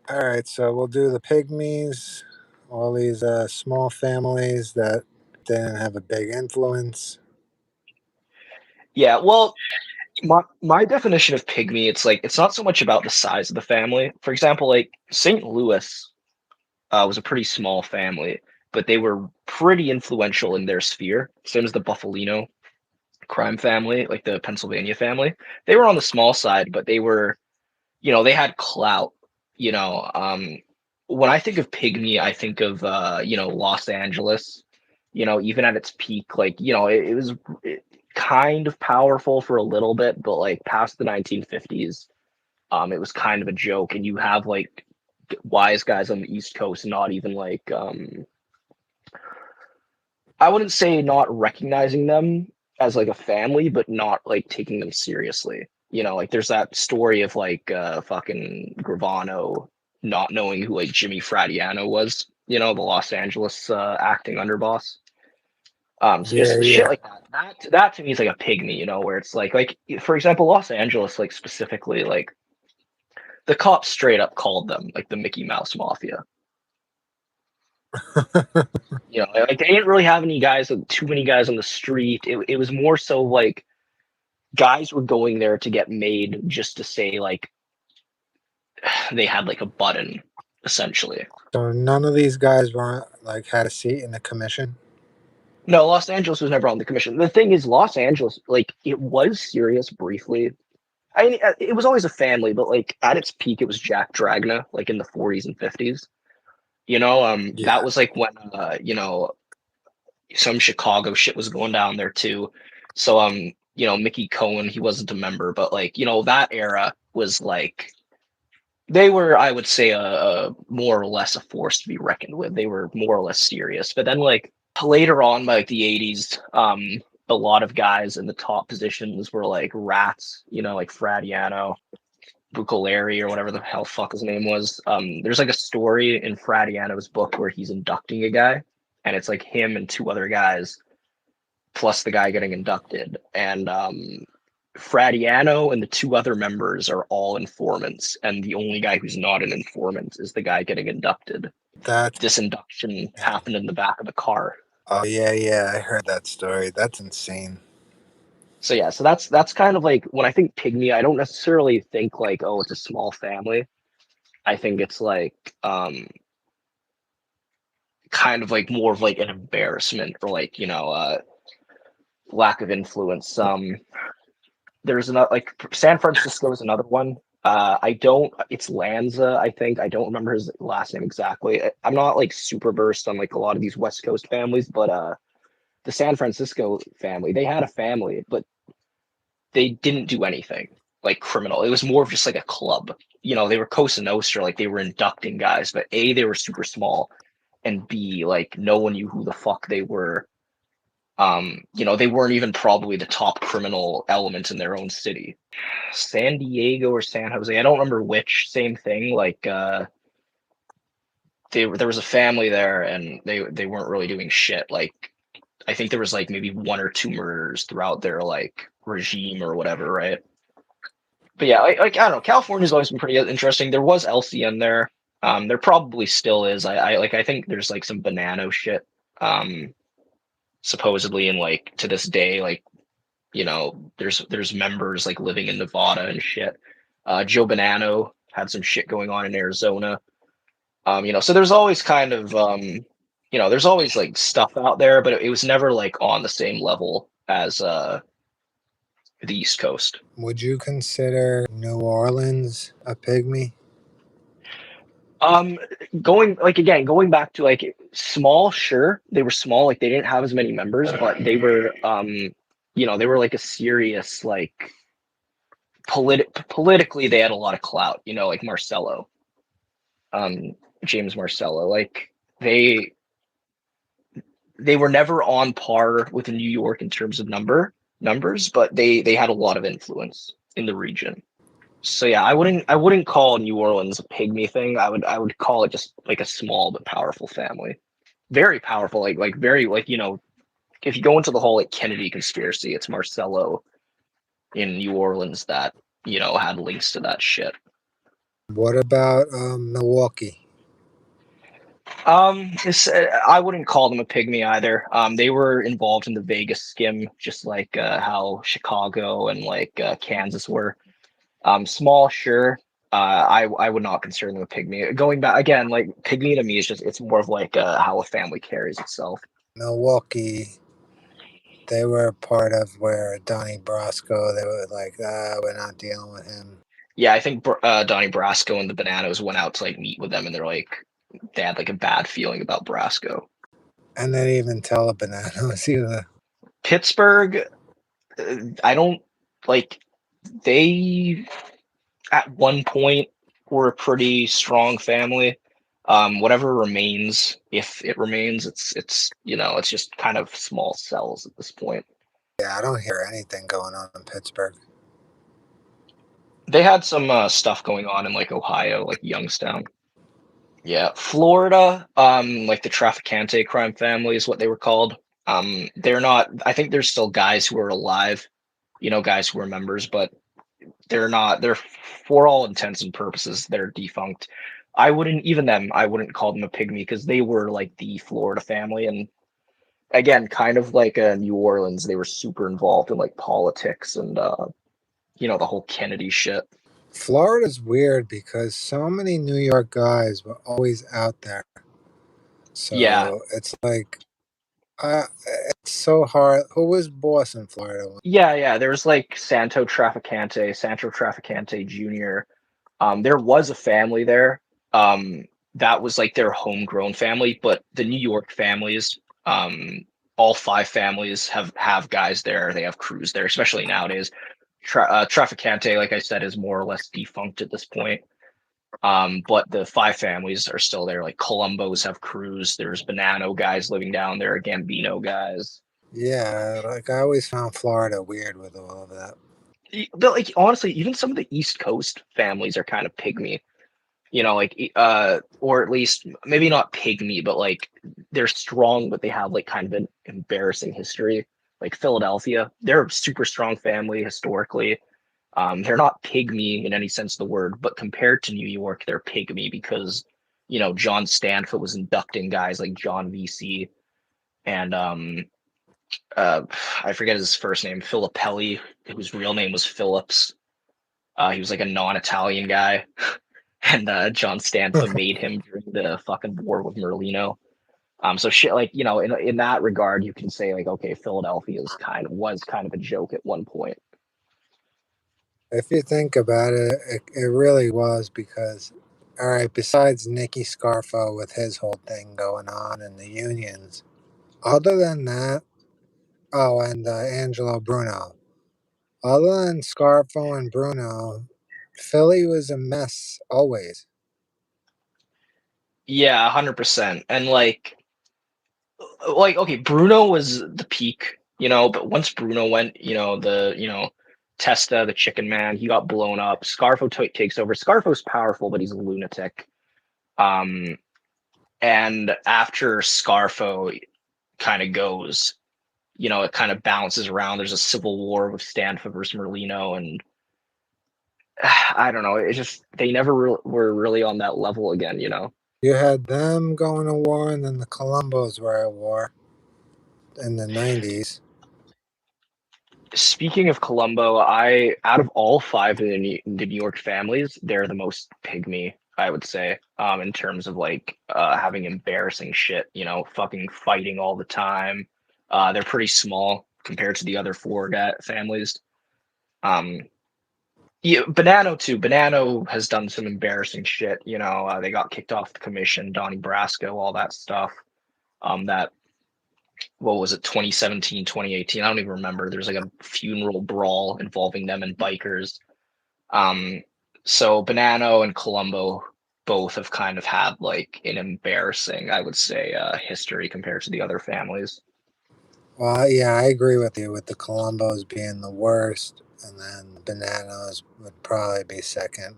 All right, so we'll do the pygmies, all these small families that didn't have a big influence. Yeah, well, my definition of pygmy, it's like it's not so much about the size of the family. For example, like St. Louis was a pretty small family, but they were pretty influential in their sphere. Same as the Buffalino crime family, like the Pennsylvania family. They were on the small side, but they were, they had clout. You know, when I think of pygmy, I think of Los Angeles. Even at its peak, like it was kind of powerful for a little bit, but like past the 1950s, it was kind of a joke. And you have like wise guys on the East Coast, not even like I wouldn't say not recognizing them as like a family, but not like taking them seriously. Like there's that story of like fucking Gravano not knowing who like Jimmy Fradiano was, the Los Angeles acting underboss. So Yeah, just shit yeah. like that. That to me is like a pygmy, where it's like for example, Los Angeles, like specifically, like the cops straight up called them like the Mickey Mouse Mafia. Like they didn't really have any guys, like, too many guys on the street. It was more so like guys were going there to get made just to say like they had like a button, essentially. So none of these guys weren't like had a seat in the commission. No, Los Angeles was never on the commission. The thing is, Los Angeles, like, it was serious briefly. I mean, it was always a family, but like at its peak, it was Jack Dragna, like in the 40s and 50s. That Yeah. was like when some Chicago shit was going down there too. So Mickey Cohen, he wasn't a member, but like, that era was like they were, I would say, a more or less a force to be reckoned with. They were more or less serious. But then like later on by like the 80s, a lot of guys in the top positions were like rats, like Fradiano, Buccolari, or whatever the hell fuck his name was. There's like a story in Fradiano's book where he's inducting a guy, and it's like him and two other guys plus the guy getting inducted. And Fradiano and the two other members are all informants, and the only guy who's not an informant is the guy getting inducted. That's This induction happened in the back of a car. oh yeah, yeah. I heard that story. That's insane. So yeah, so that's kind of like when I think pygmy, I don't necessarily think like, oh, it's a small family. I think it's like kind of like more of like an embarrassment or like lack of influence. There's another like San Francisco is another one. I don't. It's Lanza, I think. I don't remember his last name exactly. I'm not like super versed on like a lot of these West Coast families, but the San Francisco family, they had a family, but they didn't do anything like criminal. It was more of just like a club. They were Cosa Nostra, like they were inducting guys, but A, they were super small, and B, like no one knew who the fuck they were. They weren't even probably the top criminal element in their own city. San Diego or San Jose, I don't remember which. Same thing. Like there was a family there, and they weren't really doing shit. Like I think there was like maybe one or two murders throughout their like regime or whatever, right? But yeah, like I don't know. California's always been pretty interesting. There was LCN there. There probably still is. I think there's like some Bonanno shit. Um, Supposedly, and like to this day, like there's members like living in Nevada and shit. Joe Bonanno had some shit going on in Arizona. So there's always kind of there's always like stuff out there, but it was never like on the same level as the East Coast. Would you consider New Orleans a pygmy? Um, going back to like small, sure, they were small, like they didn't have as many members, but they were they were like a serious like politically they had a lot of clout, like Marcello, um, James Marcello. Like they they were never on par with New York in terms of numbers, but they had a lot of influence in the region. So yeah, I wouldn't call New Orleans a pygmy thing. I would call it just like a small but powerful family. Very powerful, like very like if you go into the whole like Kennedy conspiracy, it's Marcello in New Orleans that had links to that shit. What about Milwaukee? I wouldn't call them a pygmy either. They were involved in the Vegas skim, just like how Chicago and like Kansas were. Small, sure. I would not consider them a pygmy. Going back again, like pygmy to me is just it's more of like how a family carries itself. Milwaukee, they were part of where Donnie Brasco, they were like, we're not dealing with him. Yeah, I think Donnie Brasco and the Bonannos went out to like meet with them, and they had like a bad feeling about Brasco. And they didn't even tell the Bananas either. Pittsburgh, I don't like they at one point were a pretty strong family. Whatever remains, if it remains, it's it's just kind of small cells at this point. Yeah, I don't hear anything going on in Pittsburgh. They had some stuff going on in like Ohio, like Youngstown. Yeah, Florida, like the Trafficante crime family is what they were called. They're not. I think there's still guys who are alive, guys who are members, but they're not. They're for all intents and purposes, they're defunct. I wouldn't call them a pygmy because they were like the Florida family, and again, kind of like New Orleans, they were super involved in like politics and the whole Kennedy shit. Florida's weird because so many New York guys were always out there. Yeah, So it's like, it's so hard. Who was boss in Florida? yeah. There was like Santo Trafficante Jr. There was a family there. That was like their homegrown family, but the New York families, all five families have guys there. They have crews there, especially nowadays. Trafficante, like I said, is more or less defunct at this point. But the five families are still there. Like Colombo's have crews. There's Bonanno guys living down there, Gambino guys. Yeah, like I always found Florida weird with all of that. But like honestly, even some of the East Coast families are kind of pygmy. Like or at least maybe not pygmy, but like they're strong, but they have like kind of an embarrassing history. Like Philadelphia, they're a super strong family historically. They're not pygmy in any sense of the word, but compared to New York, they're pygmy because John Stanford was inducting guys like John VC and uh I forget his first name, Filippelli, whose real name was Phillips. He was like a non-Italian guy. And John Stanfa made him during the fucking war with Merlino. So shit, like in that regard, you can say like, okay, Philadelphia was kind of a joke at one point. If you think about it, it really was because, all right, besides Nicky Scarfo with his whole thing going on and the unions, other than that, oh, and Angelo Bruno, other than Scarfo and Bruno, Philly was a mess always. Yeah, 100%. And like okay, Bruno was the peak, but once Bruno went, Testa, the Chicken Man, he got blown up. Scarfo takes over. Scarfo's powerful, but he's a lunatic. Um, and after Scarfo kind of goes, it kind of bounces around. There's a civil war with Stanford versus Merlino, and I don't know. It's just they never were really on that level again. You had them going to war, and then the Colombos were at war in the 90s. Speaking of Colombo, I out of all five of the New York families, they're the most pygmy, I would say, in terms of like having embarrassing shit. Fucking fighting all the time. They're pretty small compared to the other four families. Um, Yeah, Bonanno too. Bonanno has done some embarrassing shit. They got kicked off the commission, Donnie Brasco, all that stuff. That what was it, 2017, 2018? I don't even remember. There's like a funeral brawl involving them and bikers. Um, so Bonanno and Colombo both have kind of had like an embarrassing, I would say, history compared to the other families. Well, yeah, I agree with you with the Colombos being the worst, and then the Bananas would probably be second.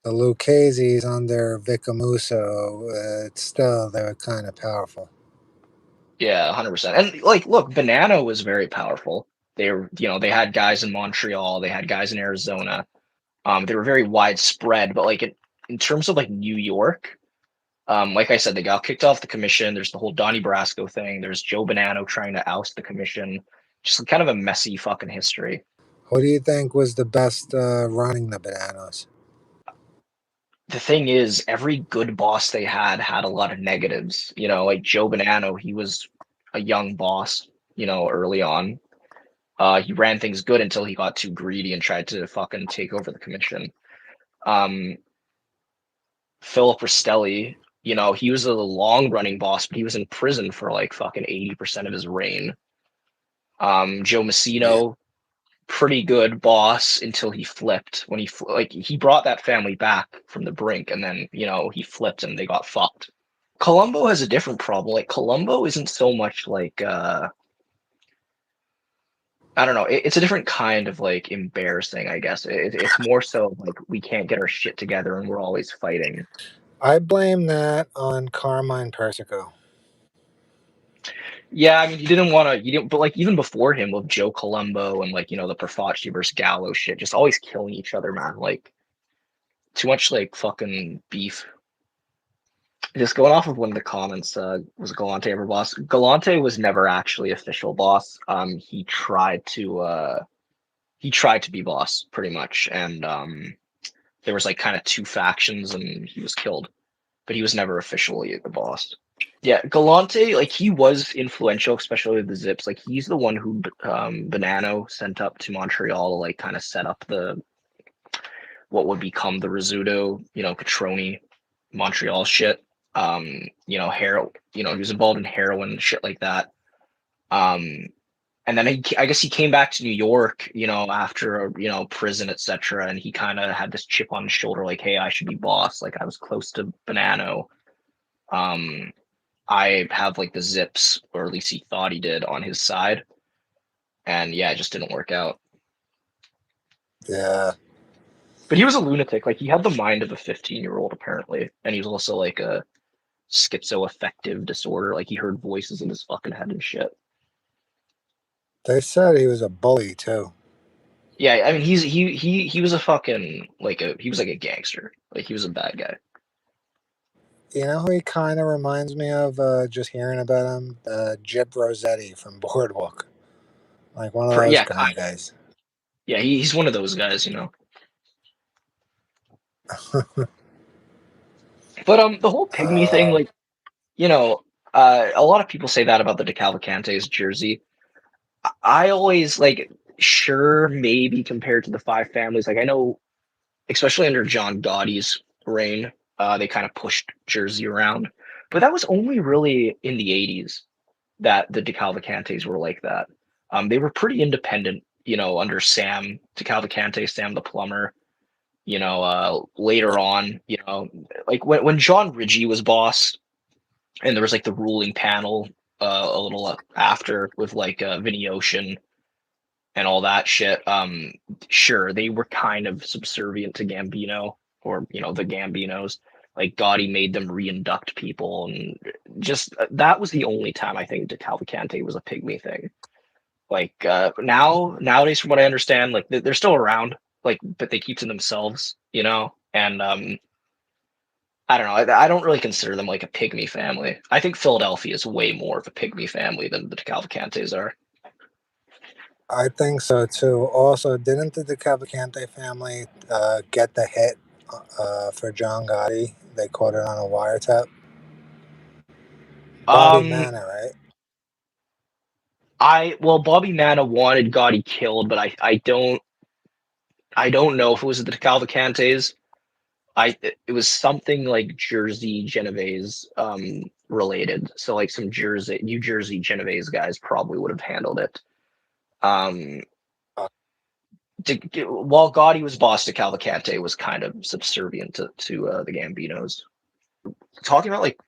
The Lucchese's under Vicamuso, it's still, they were kind of powerful. Yeah, 100%. And like, look, Bonanno was very powerful. They were, they had guys in Montreal, they had guys in Arizona. They were very widespread, but like in terms of like New York, like I said, they got kicked off the commission. There's the whole Donnie Brasco thing. There's Joe Bonanno trying to oust the commission. Just kind of a messy fucking history. Who do you think was the best running the Bananas? The thing is, every good boss they had a lot of negatives. You know, like Joe Bonanno, he was a young boss, you know, early on. He ran things good until he got too greedy and tried to fucking take over the commission. Um, Philip Rastelli, you know, he was a long running boss, but he was in prison for like fucking 80% of his reign. Joe Yeah. Massino, pretty good boss until he flipped. When like he brought that family back from the brink, and then you know he flipped and they got fucked. Colombo has a different problem. Like Colombo isn't so much like I don't know. It's a different kind of like embarrassing, I guess. It's more so like we can't get our shit together and we're always fighting. I blame that on Carmine Persico. Yeah, I mean, he didn't want to. You didn't, but like even before him with Joe Colombo and like you know the Perfacci versus Gallo shit, just always killing each other, man. Like too much like fucking beef. Just going off of one of the comments, was Galante ever boss? Galante was never actually official boss. He tried to be boss pretty much, and there was like kind of two factions, and he was killed. But he was never officially the boss. Yeah, Galante, like he was influential, especially with the Zips. Like he's the one who Bonanno sent up to Montreal to like kind of set up the what would become the Rizzuto, you know, Catroni, Montreal shit. You know, you know, he was involved in heroin shit like that. Um, and then I guess he came back to New York, you know, after you know prison, etc. And he kind of had this chip on his shoulder, like, hey, I should be boss. Like I was close to Bonanno. Um, I have like the Zips, or at least he thought he did, on his side. And yeah, it just didn't work out. Yeah. But he was a lunatic. Like he had the mind of a 15-year-old apparently, and he was also like a schizoaffective disorder. Like he heard voices in his fucking head and shit. They said he was a bully too. Yeah, I mean he was a fucking like he was like a gangster. Like he was a bad guy. You know who he kind of reminds me of, just hearing about him? Jip Rossetti from Boardwalk. Like one of those Yeah, kind kind of guys. yeah, he's one of those guys, you know. But the whole pygmy thing, uh, like you know, a lot of people say that about the DeCavalcante's jersey. I always like sure maybe compared to the five families. Like I know, especially under John Gotti's reign, they kind of pushed Jersey around, but that was only really in the '80s that the DeCavalcantes were like that. They were pretty independent, you know, under Sam DeCavalcante, Sam the plumber. You know, later on, you know, like when John Ridgey was boss, and there was like the ruling panel a little after with like Vinny Ocean and all that shit. Sure, they were kind of subservient to Gambino, or you know the Gambinos. Like Gotti made them reinduct people, and just that was the only time I think DeCavalcante was a pygmy thing. Like nowadays, from what I understand, like they're still around, like but they keep to themselves, you know. And I don't know. I don't really consider them like a pygmy family. I think Philadelphia is way more of a pygmy family than the DeCavalcantes are. I think so too. Also, didn't the DeCavalcante family get the hit for John Gotti? They caught it on a wiretap. Bobby Um, Manor, right? well, Bobby Manna wanted Gotti killed, but I don't know if it was the Cavalcantes. It was something like Jersey Genovese related. So like some New Jersey Genovese guys probably would have handled it. Um, Uh, while Gotti was boss, to Cavalcante was kind of subservient to the Gambinos. Talking about like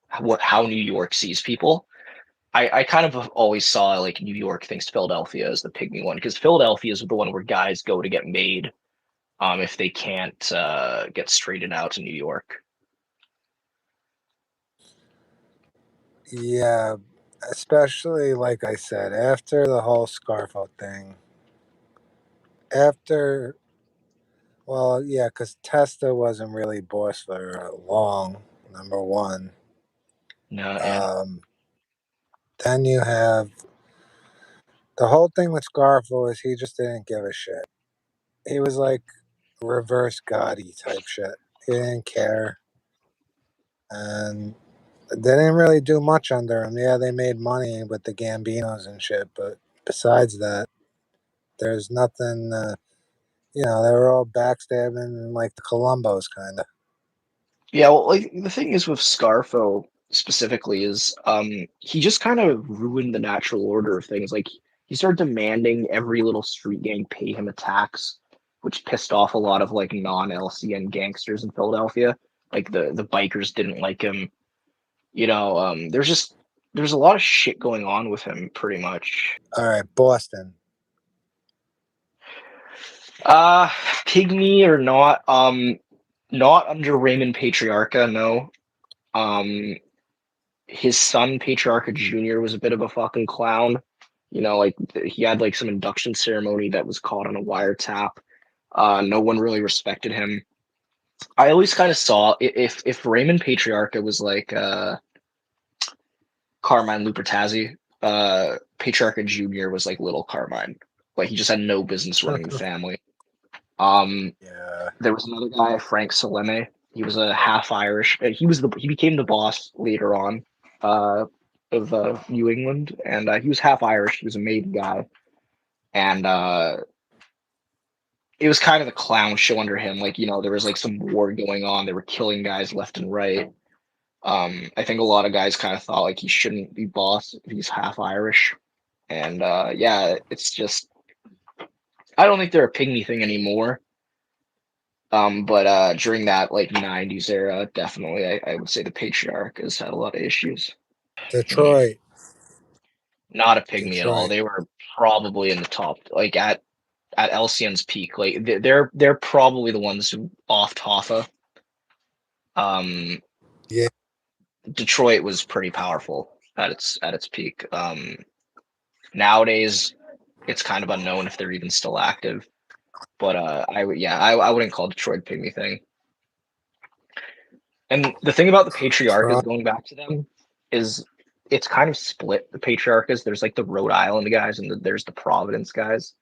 how New York sees people, I kind of always saw like New York thinks Philadelphia is the pygmy one, because Philadelphia is the one where guys go to get made if they can't get straightened out in New York. yeah, especially like I said, after the whole Scarfo thing, after Well, yeah, because Testa wasn't really boss for long. Number one. No, yeah. Um, then you have the whole thing with Scarfo is he just didn't give a shit. He was like reverse Gotti type shit. He didn't care, and they didn't really do much under him. Yeah, they made money with the Gambinos and shit, but besides that, there's nothing. They were all backstabbing like the Colombos, kind of. Yeah, well, like the thing is with Scarfo specifically is he just kind of ruined the natural order of things. Like he started demanding every little street gang pay him a tax, which pissed off a lot of like non-LCN gangsters in Philadelphia. Like the bikers didn't like him. There's a lot of shit going on with him pretty much. All right, Boston. Uh Pygmy or not, not under Raymond Patriarca, no. Um his son Patriarca Jr. was a bit of a fucking clown. Like he had like some induction ceremony that was caught on a wiretap. No one really respected him. I always kind of saw if Raymond Patriarca was like Carmine Lupertazzi, Patriarca Jr. was like little Carmine. Like he just had no business running the family. Um, Yeah. there was another guy, Frank Salemme. He was a half Irish. He became the boss later on of New England, and he was half Irish. He was a maiden guy, and it was kind of the clown show under him. Like there was like some war going on. They were killing guys left and right. I think a lot of guys kind of thought like he shouldn't be boss if he's half Irish, and yeah, it's just I don't think they're a pygmy thing anymore. But during that like '90s era, definitely, I would say the Patriarch has had a lot of issues. Detroit. Not a pygmy at all. Detroit. They were probably in the top, like at LCN's peak. Like they're probably the ones who offed Hoffa. Um, Yeah. Detroit was pretty powerful at its peak. Nowadays, it's kind of unknown if they're even still active. But I wouldn't call Detroit a pygmy thing. And the thing about the Patriarchas, Detroit. going back to them, is it's kind of split. The Patriarchas, there's like the Rhode Island guys, and there's the Providence guys,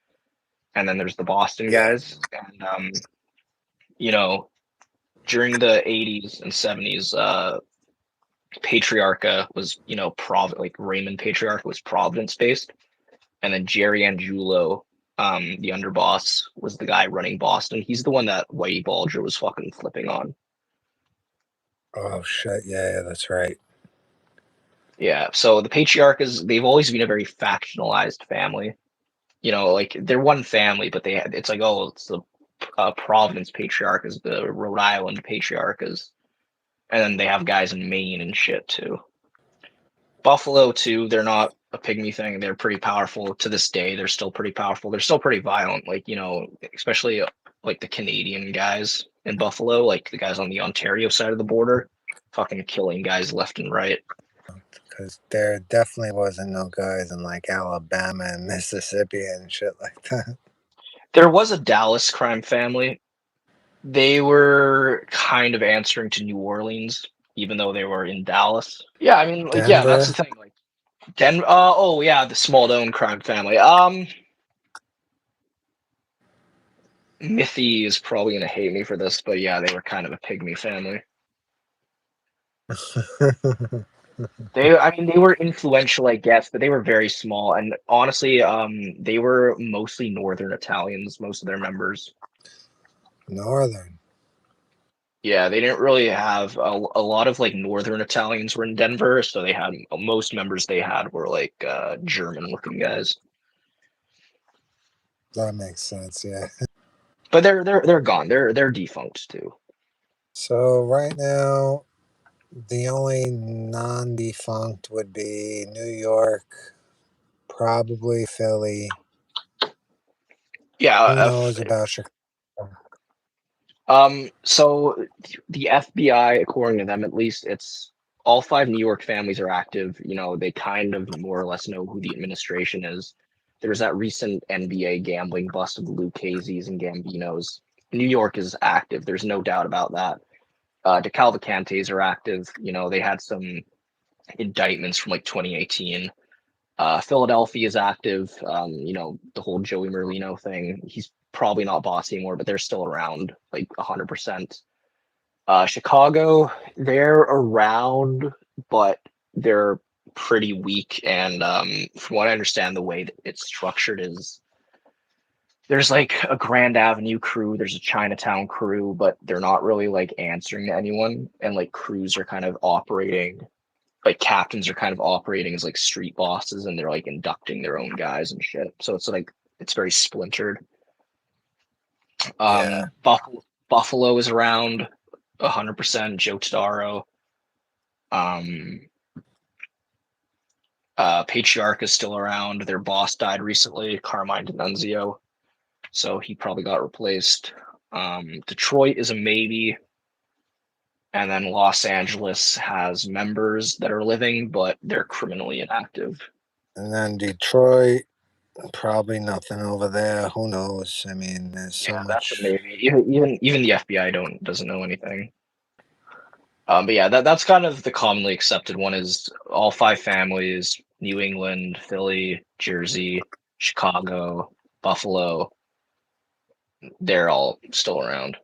and then there's the Boston Yeah. guys. And you know, during the '80s and '70s, Patriarcha was like Raymond Patriarcha was Providence based, and then Jerry Angulo, the underboss, was the guy running Boston. He's the one that Whitey Bulger was fucking flipping on. Oh shit. Yeah, that's right. Yeah, so the Patriarchas, they've always been a very factionalized family. Like they're one family, but it's like, oh, it's the Providence Patriarchas, the Rhode Island Patriarchas, and then they have guys in Maine and shit too. Buffalo too, they're not a pygmy thing. They're pretty powerful to this day. They're still pretty powerful. They're still pretty violent, like, especially like the Canadian guys in Buffalo, like the guys on the Ontario side of the border, fucking killing guys left and right. Because there definitely wasn't no guys in like Alabama and Mississippi and shit like that. There was a Dallas crime family. They were kind of answering to New Orleans, even though they were in Dallas. Yeah, I mean, like, yeah, that's the Denver. thing. Like, oh yeah, the Small crime family. Mithy is probably gonna hate me for this, but yeah, they were kind of a pygmy family. I mean, they were influential, I guess, but they were very small. And honestly, they were mostly Northern Italians, most of their members. Northern. Yeah, they didn't really have a lot of like Northern Italians were in Denver, so they had most members they had were like German looking guys. That makes sense. Yeah. But they're gone. They're defunct too. So right now, the only non-defunct would be New York, probably Philly. Who Yeah. knows about Chicago? So the FBI, according to them at least, it's all five New York families are active. They kind of more or less know who the administration is. There was that recent NBA gambling bust of the Lucchese's and Gambinos, New York is active. There's no doubt about that. DeCavalcantes are active. They had some indictments from like 2018. Philadelphia is active. The whole Joey Merlino thing. He's probably not boss anymore, but they're still around, like 100%. Chicago, they're around, but they're pretty weak. And from what I understand, the way that it's structured is there's like a Grand Avenue crew, there's a Chinatown crew, but they're not really like answering to anyone. And like crews are kind of operating, like captains are kind of operating as like street bosses, and they're like inducting their own guys and shit. So it's like it's very splintered. Yeah. Buffalo is around 100%. Joe Todaro. Um, Patriarca is still around. Their boss died recently, Carmine Galante, so he probably got replaced. Detroit is a maybe, and then Los Angeles has members that are living, but they're criminally inactive. And then Detroit, probably nothing over there. Who knows? I mean, there's so Yeah, that's a much. maybe. Even the FBI doesn't know anything. But yeah, that's kind of the commonly accepted one is all five families: New England, Philly, Jersey, Chicago, Buffalo. They're all still around.